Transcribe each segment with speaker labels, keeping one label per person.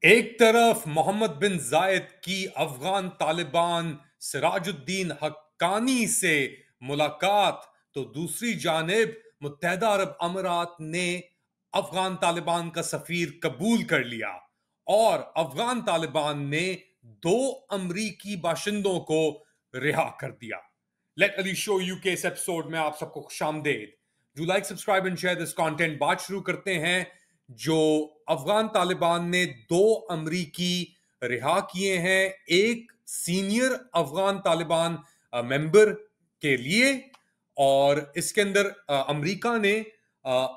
Speaker 1: एक तरफ मोहम्मद बिन जायद की अफगान तालिबान सिराजुद्दीन हक्कानी से मुलाकात, तो दूसरी जानिब मुत्तहदा अरब अमीरात ने अफगान तालिबान का सफीर कबूल कर लिया और अफगान तालिबान ने 2 अमरीकी बाशिंदों को रिहा कर दिया। लेट अली शो यू के इस एपिसोड में आप सबको खुशामदेद। Do like, subscribe and share this content. बात शुरू करते हैं। जो अफगान तालिबान ने 2 अमरीकी रिहा किए हैं, एक सीनियर अफगान तालिबान मेंबर के लिए, और इसके अंदर अमेरिका ने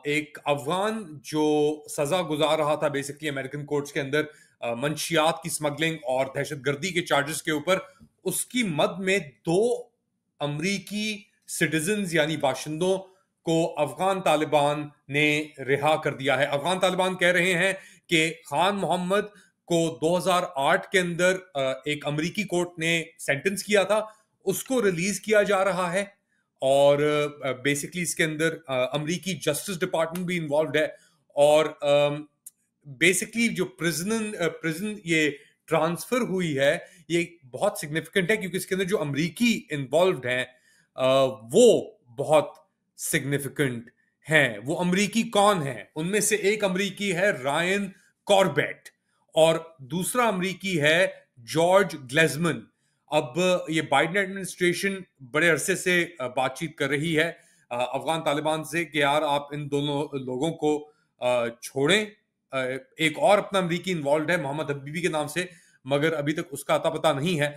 Speaker 1: एक अफगान जो सजा गुजार रहा था बेसिकली अमेरिकन कोर्ट्स के अंदर मंशियात की स्मगलिंग और दहशतगर्दी के चार्जेस के ऊपर, उसकी मद में 2 अमरीकी सिटीजन्स यानी बाशिंदों को अफगान तालिबान ने रिहा कर दिया है। अफगान तालिबान कह रहे हैं कि खान मोहम्मद को 2008 के अंदर एक अमरीकी कोर्ट ने सेंटेंस किया था, उसको रिलीज किया जा रहा है। और बेसिकली इसके अंदर अमरीकी जस्टिस डिपार्टमेंट भी इन्वॉल्व है। और बेसिकली जो प्रिजन ये ट्रांसफर हुई है, ये बहुत सिग्निफिकेंट है क्योंकि इसके अंदर जो अमरीकी इन्वॉल्व हैं वो बहुत सिग्निफिकेंट हैं। वो अमरीकी कौन है? उनमें से एक अमरीकी है रायन कॉर्बेट और दूसरा अमरीकी है जॉर्ज ग्लेजमन। अब ये बाइडेन एडमिनिस्ट्रेशन बड़े अरसे से बातचीत कर रही है अफगान तालिबान से कि यार आप इन दोनों लोगों को छोड़ें। एक और अपना अमरीकी इन्वॉल्व है मोहम्मद हबीबी के नाम से, मगर अभी तक उसका अता पता नहीं है।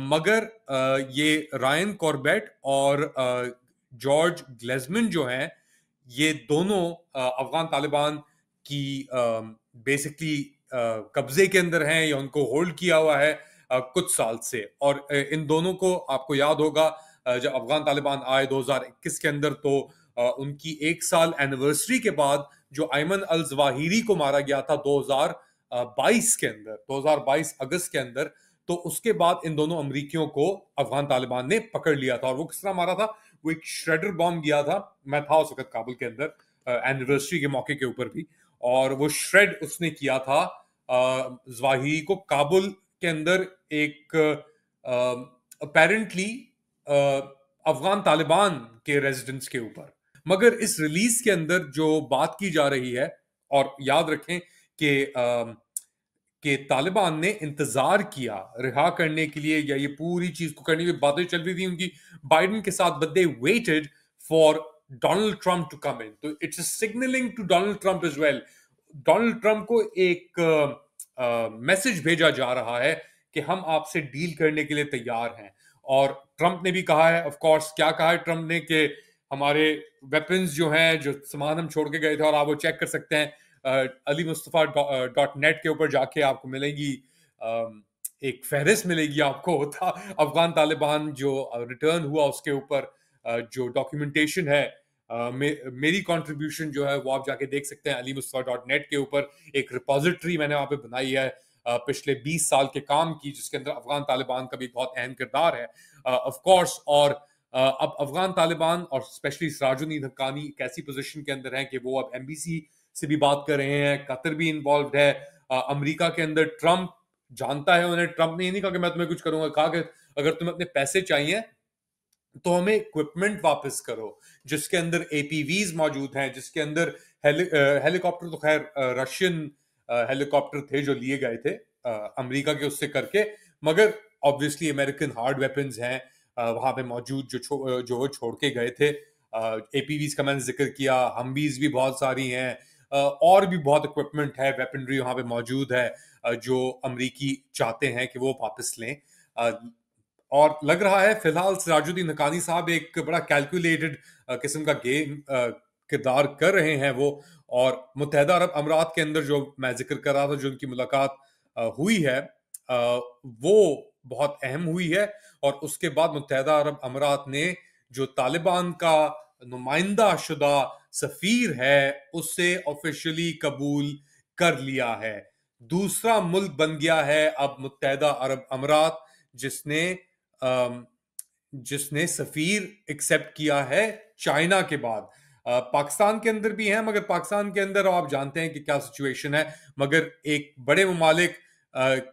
Speaker 1: मगर ये रायन कॉर्बेट और जॉर्ज ग्लेजमन जो हैं, ये दोनों अफगान तालिबान की बेसिकली कब्जे के अंदर हैं या उनको होल्ड किया हुआ है कुछ साल से। और इन दोनों को आपको याद होगा जब अफगान तालिबान आए 2021 के अंदर, तो उनकी 1 साल एनिवर्सरी के बाद जो अयमन अल जवाहिरी को मारा गया था 2022 के अंदर, 2022 अगस्त के अंदर, तो उसके बाद इन दोनों अमरीकियों को अफगान तालिबान ने पकड़ लिया था। और वो किस तरह मारा था? वो एक श्रेडर बॉम्ब गया था। मैं था उस वक्त काबुल के अंदर एनिवर्सरी के मौके के ऊपर भी, और वो श्रेड उसने किया था जवाहिरी को काबुल के अंदर एक अपेरेंटली अफगान तालिबान के रेजिडेंट्स के ऊपर। मगर इस रिलीज के अंदर जो बात की जा रही है, और याद रखें कि तालिबान ने इंतजार किया रिहा करने के लिए या ये पूरी चीज को करने की बातें चल रही थी उनकी बाइडेन के साथ, but they waited for Donald Trump to come in. तो it's signalling to Donald Trump as well. Donald Trump को एक मैसेज भेजा जा रहा है कि हम आपसे डील करने के लिए तैयार हैं। और ट्रंप ने भी कहा है, ऑफ कोर्स, क्या कहा है ट्रंप ने कि हमारे वेपन्स जो हैं, जो सामान हम छोड़ के गए थे, और आप वो चेक कर सकते हैं अली मुस्तफ़ा .net के ऊपर जाके आपको मिलेगी एक फहरिस्त मिलेगी आपको था अफगान तालिबान जो रिटर्न हुआ उसके ऊपर जो डॉक्यूमेंटेशन है। मेरी कंट्रीब्यूशन जो है वो आप जाके देख सकते हैं अली मुस्तफ़ा .net के ऊपर। एक रिपोजिटरी मैंने वहां पे बनाई है पिछले 20 साल के काम की, जिसके अंदर अफगान तालिबान का भी बहुत अहम किरदार है ऑफ कोर्स। और अब अफगान तालिबान और स्पेशली सिराजुद्दीन हक्कानी एक ऐसी पोजीशन के अंदर है कि वो अब एमबीसी से भी बात कर रहे हैं, कतर भी इन्वॉल्व है। अमेरिका के अंदर ट्रंप जानता है उन्हें। ट्रंप ने ये नहीं कहा कि मैं तुम्हें कुछ करूंगा, कहा कि अगर तुम्हें अपने पैसे चाहिए तो हमें इक्विपमेंट वापस करो, जिसके अंदर एपीवीज मौजूद हैं, जिसके अंदर हेलीकॉप्टर तो खैर रशियन हेलीकॉप्टर थे जो लिए गए थे अमेरिका के उससे करके, मगर ऑब्वियसली अमेरिकन हार्ड वेपन्स हैं वहां पे मौजूद जो वो छोड़ के गए थे। एपीवीज का मैंने जिक्र किया, हमवीज भी बहुत सारी हैं, और भी बहुत इक्विपमेंट है, वेपनरी वहां पे मौजूद है जो अमरीकी चाहते हैं कि वो वापस लें। और लग रहा है फिलहाल सिराजुद्दीन हक्कानी साहब एक बड़ा कैलकुलेटेड किस्म का गेम किरदार कर रहे हैं वो। और मुत्तहदा अरब अमीरात के अंदर जो मैं जिक्र कर रहा था, जो उनकी मुलाकात हुई है, वो बहुत अहम हुई है। और उसके बाद मुत्तहदा अरब अमीरात ने जो तालिबान का नुमाइंदा शुदा सफीर है उसे ऑफिशियली कबूल कर लिया है। दूसरा मुल्क बन गया है अब मुत्तहदा अरब अमीरात जिसने जिसने सफीर एक्सेप्ट किया है चाइना के बाद। पाकिस्तान के अंदर भी हैं, मगर पाकिस्तान के अंदर आप जानते हैं कि क्या सिचुएशन है। मगर एक बड़े ममालिक,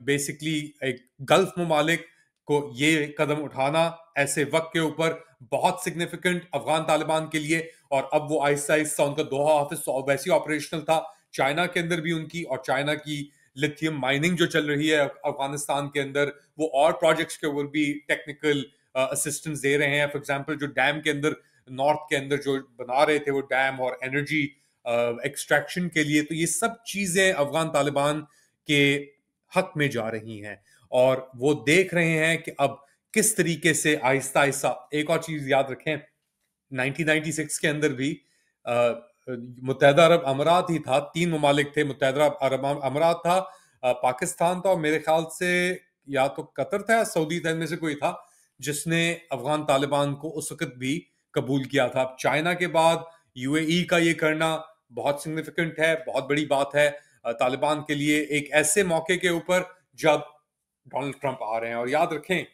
Speaker 1: बेसिकली एक गल्फ ममालिक को ये कदम उठाना ऐसे वक्त के ऊपर बहुत सिग्निफिकेंट अफगान तालिबान के लिए। और अब वो आहिस्ता आहिस्ता उनका दोहा ऑफिस वैसे वैसी ऑपरेशनल था, चाइना के अंदर भी उनकी, और चाइना की लिथियम माइनिंग जो चल रही है अफगानिस्तान के अंदर, वो और प्रोजेक्ट्स के ऊपर भी टेक्निकल असिस्टेंस दे रहे हैं। फॉर एग्जांपल जो डैम के अंदर नॉर्थ के अंदर जो बना रहे थे वो डैम, और एनर्जी एक्सट्रैक्शन के लिए, तो ये सब चीजें अफगान तालिबान के हक में जा रही हैं। और वो देख रहे हैं कि अब किस तरीके से आहिस्ता आहिस्ता, एक और चीज याद रखें, 1996 के अंदर भी मुत्तहदा अरब अमीरात ही था, 3 ममालिक थे, मुत्तहदा अरब अमीरात था, पाकिस्तान था, और मेरे ख्याल से या तो कतर था या सऊदी था, इनमें से कोई था, जिसने अफगान तालिबान को उस वक्त भी कबूल किया था। अब चाइना के बाद यूएई का ये करना बहुत सिग्निफिकेंट है, बहुत बड़ी बात है तालिबान के लिए, एक ऐसे मौके के ऊपर जब डोनाल्ड ट्रंप आ रहे हैं। और याद रखें,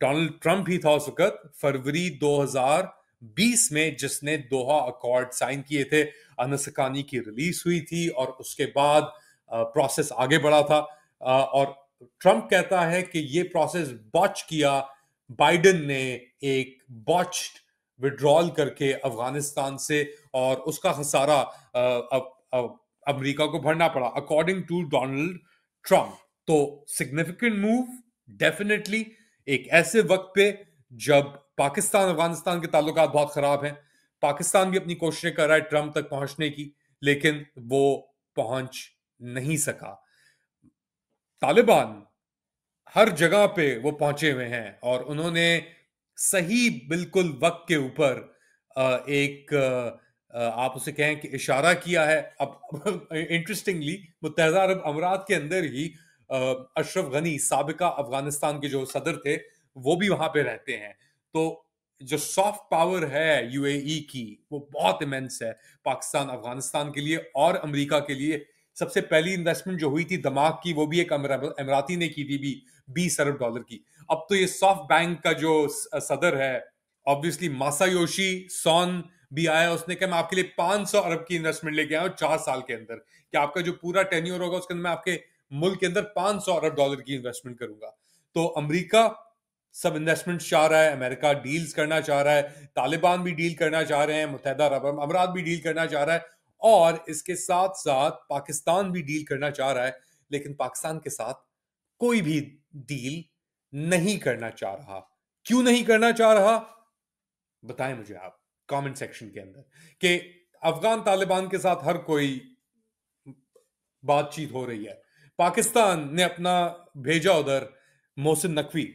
Speaker 1: डोनाल्ड ट्रंप ही था उस वक्त फरवरी 2020 में जिसने दोहा अकॉर्ड साइन किए थे। अनस हक्कानी की रिलीज हुई थी और उसके बाद प्रोसेस आगे बढ़ा था। और ट्रंप कहता है कि ये प्रोसेस बॉच किया बाइडेन ने, एक बॉच्ड विड्रॉल करके अफगानिस्तान से, और उसका खसारा अमेरिका को भरना पड़ा अकॉर्डिंग टू डोनाल्ड ट्रंप। तो सिग्निफिकेंट मूव डेफिनेटली, एक ऐसे वक्त पे जब पाकिस्तान अफगानिस्तान के ताल्लुकात बहुत खराब हैं। पाकिस्तान भी अपनी कोशिशें कर रहा है ट्रंप तक पहुंचने की, लेकिन वो पहुंच नहीं सका। तालिबान हर जगह पे वो पहुंचे हुए हैं, और उन्होंने सही बिल्कुल वक्त के ऊपर एक आप उसे कहें कि इशारा किया है। अब इंटरेस्टिंगली मुत्तहदा अरब अमीरात के अंदर ही अशरफ गनी, साबिका अफगानिस्तान के जो सदर थे, वो भी वहां पे रहते हैं। तो जो सॉफ्ट पावर है यूएई की, वो बहुत इमेंस है पाकिस्तान अफगानिस्तान के लिए और अमेरिका के लिए। सबसे पहली इन्वेस्टमेंट जो हुई थी दमाग की, वो भी एक अमराती ने की थी, भी $20 अरब की। अब तो ये सॉफ्ट बैंक का जो सदर है, ऑब्वियसली मासायोशी सोन भी आया, उसने कहा मैं आपके लिए 500 अरब की इन्वेस्टमेंट लेके आया हूं 4 साल के अंदर, कि आपका जो पूरा टेन्योर होगा उसके अंदर मैं आपके मुल्क के अंदर $500 अरब की इन्वेस्टमेंट करूंगा। तो अमेरिका सब इन्वेस्टमेंट चाह रहा है, अमेरिका डील्स करना चाह रहा है, तालिबान भी डील करना चाह रहे हैं, मुत्तहदा अरब अमीरात भी डील करना चाह रहा है, और इसके साथ साथ पाकिस्तान भी डील करना चाह रहा है। लेकिन पाकिस्तान के साथ कोई भी डील नहीं करना चाह रहा। क्यों नहीं करना चाह रहा, बताएं मुझे आप कमेंट सेक्शन के अंदर, कि अफगान तालिबान के साथ हर कोई बातचीत हो रही है। पाकिस्तान ने अपना भेजा उधर मोहसिन नकवी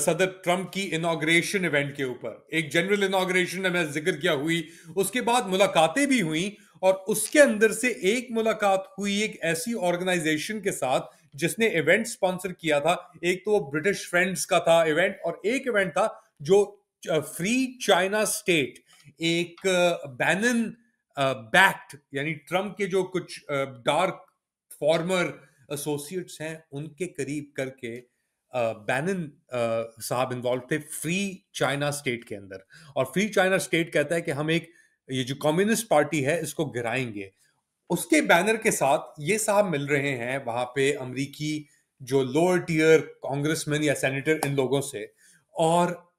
Speaker 1: सदर ट्रंप की इनॉग्रेशन इवेंट के ऊपर, एक जनरल इनॉग्रेशन में जिक्र किया हुई, उसके बाद मुलाकातें भी हुई, और उसके अंदर से एक मुलाकात हुई एक ऐसी ऑर्गेनाइजेशन के साथ जिसने इवेंट स्पॉन्सर किया था। एक तो वो ब्रिटिश फ्रेंड्स का था इवेंट, और एक इवेंट था जो फ्री चाइना स्टेट, एक बैनन बैक्ड, यानी ट्रंप के जो कुछ डार्क फॉर्मर एसोसिएट्स हैं उनके करीब करके बैनन साहब इन्वॉल्व थे फ्री चाइना स्टेट के अंदर। और फ्री चाइना स्टेट कहता है कि हम एक, ये जो कम्युनिस्ट पार्टी है इसको गिराएंगे। उसके बैनर के साथ ये साहब मिल रहे हैं वहां पे अमरीकी जो लोअर टियर कांग्रेसमैन या सेनेटर, इन लोगों से, और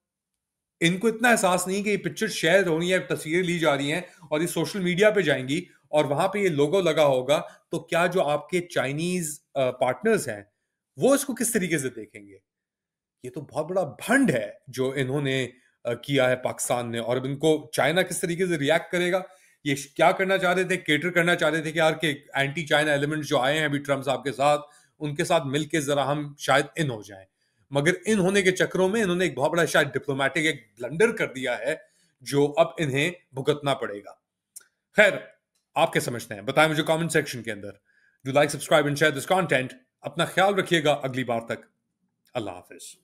Speaker 1: इनको इतना एहसास नहीं कि ये पिक्चर शेयर हो रही है, तस्वीरें ली जा रही हैं और ये सोशल मीडिया पे जाएंगी और वहां पे ये लोगो लगा होगा, तो क्या जो आपके चाइनीज पार्टनर्स हैं वो इसको किस तरीके से देखेंगे। ये तो बहुत बड़ा भंड है जो इन्होंने किया है पाकिस्तान ने, और अब इनको चाइना किस तरीके से रिएक्ट करेगा। ये क्या करना चाह रहे थे, केटर करना चाह रहे थे कि यार के एंटी चाइना एलिमेंट्स जो आए हैं अभी ट्रम्प साहब के साथ, उनके साथ मिलके जरा हम शायद इन हो जाएं। मगर इन होने के चक्रों में इन्होंने एक बहुत बड़ा शायद डिप्लोमेटिक एक ब्लंडर कर दिया है जो अब इन्हें भुगतना पड़ेगा। खैर, आप क्या समझते हैं बताएं मुझे कमेंट सेक्शन के अंदर। Do like, subscribe and share this content. अपना ख्याल रखिएगा, अगली बार तक अल्लाह हाफिज।